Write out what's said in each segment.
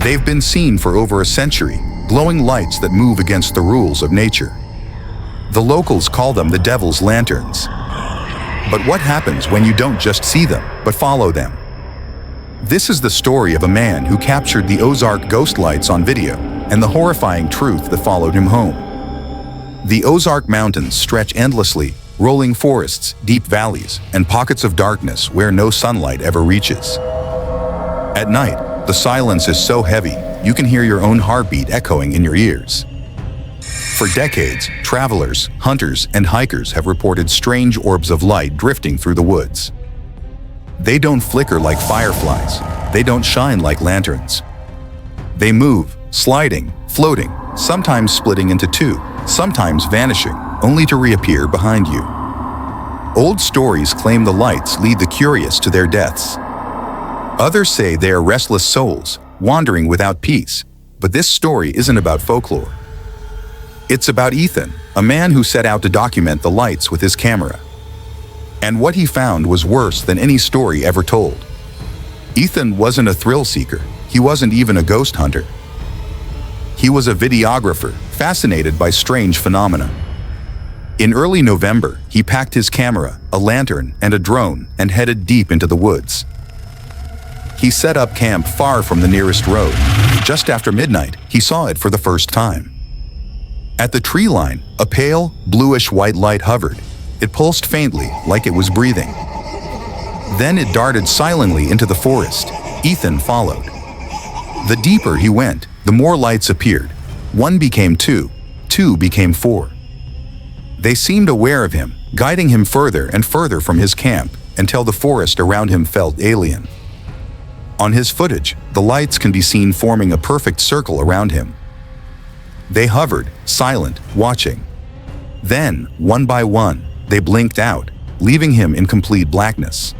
They've been seen for over a century, glowing lights that move against the rules of nature. The locals call them the Devil's Lanterns. But what happens when you don't just see them, but follow them? This is the story of a man who captured the Ozark ghost lights on video and the horrifying truth that followed him home. The Ozark Mountains stretch endlessly, rolling forests, deep valleys, and pockets of darkness where no sunlight ever reaches. At night, the silence is so heavy, you can hear your own heartbeat echoing in your ears. For decades, travelers, hunters, and hikers have reported strange orbs of light drifting through the woods. They don't flicker like fireflies. They don't shine like lanterns. They move, sliding, floating, sometimes splitting into two, sometimes vanishing, only to reappear behind you. Old stories claim the lights lead the curious to their deaths. Others say they are restless souls, wandering without peace. But this story isn't about folklore. It's about Ethan, a man who set out to document the lights with his camera. And what he found was worse than any story ever told. Ethan wasn't a thrill seeker. He wasn't even a ghost hunter. He was a videographer, fascinated by strange phenomena. In early November, he packed his camera, a lantern, and a drone and headed deep into the woods. He set up camp far from the nearest road. Just after midnight, he saw it for the first time. At the tree line, a pale, bluish-white light hovered. It pulsed faintly, like it was breathing. Then it darted silently into the forest. Ethan followed. The deeper he went, the more lights appeared. One became two became four. They seemed aware of him, guiding him further and further from his camp, until the forest around him felt alien. On his footage, the lights can be seen forming a perfect circle around him. They hovered, silent, watching. Then, one by one, they blinked out, leaving him in complete blackness.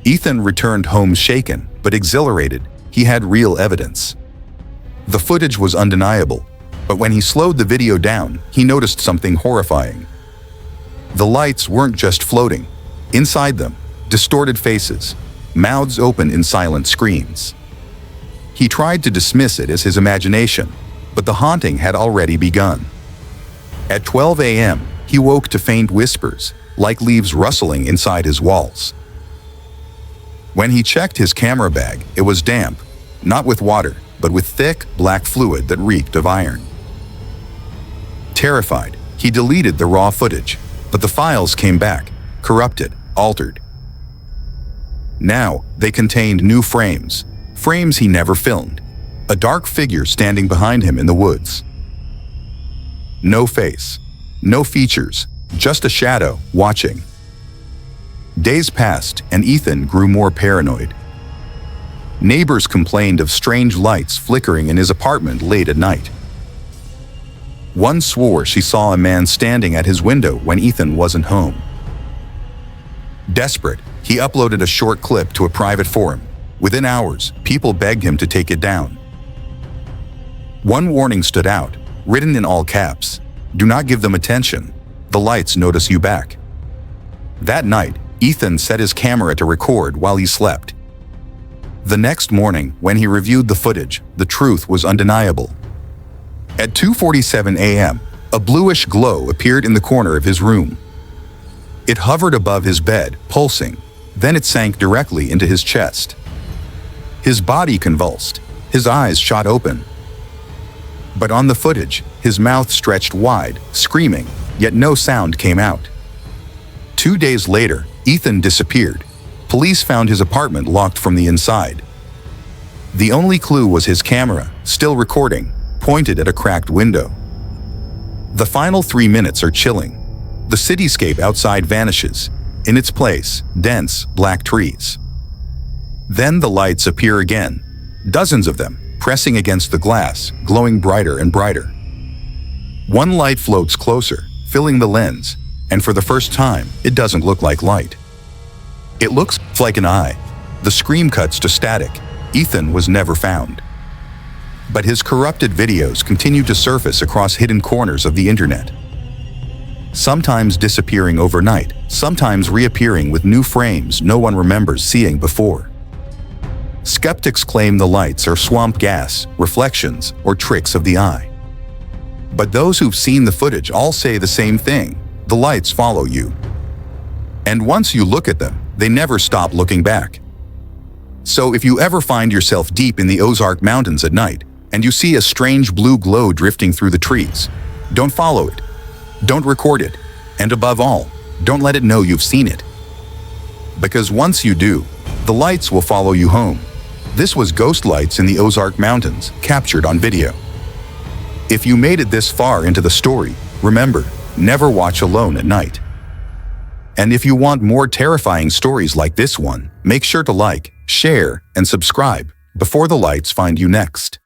Ethan returned home shaken, but exhilarated. He had real evidence. The footage was undeniable, but when he slowed the video down, he noticed something horrifying. The lights weren't just floating. Inside them, distorted faces, mouths open in silent screams. He tried to dismiss it as his imagination, but the haunting had already begun. At 12 a.m., he woke to faint whispers, like leaves rustling inside his walls. When he checked his camera bag, it was damp, not with water, but with thick, black fluid that reeked of iron. Terrified, he deleted the raw footage, but the files came back, corrupted, altered. Now, they contained new frames he never filmed. A dark figure standing behind him in the woods. No face, no features, just a shadow watching. Days passed and Ethan grew more paranoid. Neighbors complained of strange lights flickering in his apartment late at night. One swore she saw a man standing at his window when Ethan wasn't home. Desperate, he uploaded a short clip to a private forum. Within hours, people begged him to take it down. One warning stood out, written in all caps: "Do not give them attention. The lights notice you back." That night, Ethan set his camera to record while he slept. The next morning, when he reviewed the footage, the truth was undeniable. At 2:47 a.m., a bluish glow appeared in the corner of his room. It hovered above his bed, pulsing. Then it sank directly into his chest. His body convulsed. His eyes shot open. But on the footage, his mouth stretched wide, screaming, yet no sound came out. 2 days later, Ethan disappeared. Police found his apartment locked from the inside. The only clue was his camera, still recording, pointed at a cracked window. The final 3 minutes are chilling. The cityscape outside vanishes. In its place, dense, black trees. Then the lights appear again, dozens of them, pressing against the glass, glowing brighter and brighter. One light floats closer, filling the lens, and for the first time, it doesn't look like light. It looks like an eye. The scream cuts to static. Ethan was never found. But his corrupted videos continue to surface across hidden corners of the internet. Sometimes disappearing overnight, sometimes reappearing with new frames no one remembers seeing before. Skeptics claim the lights are swamp gas, reflections, or tricks of the eye. But those who've seen the footage all say the same thing: the lights follow you. And once you look at them, they never stop looking back. So if you ever find yourself deep in the Ozark Mountains at night, and you see a strange blue glow drifting through the trees, don't follow it. Don't record it. And above all, don't let it know you've seen it. Because once you do, the lights will follow you home. This was ghost lights in the Ozark Mountains, captured on video. If you made it this far into the story, remember, never watch alone at night. And if you want more terrifying stories like this one, make sure to like, share, and subscribe before the lights find you next.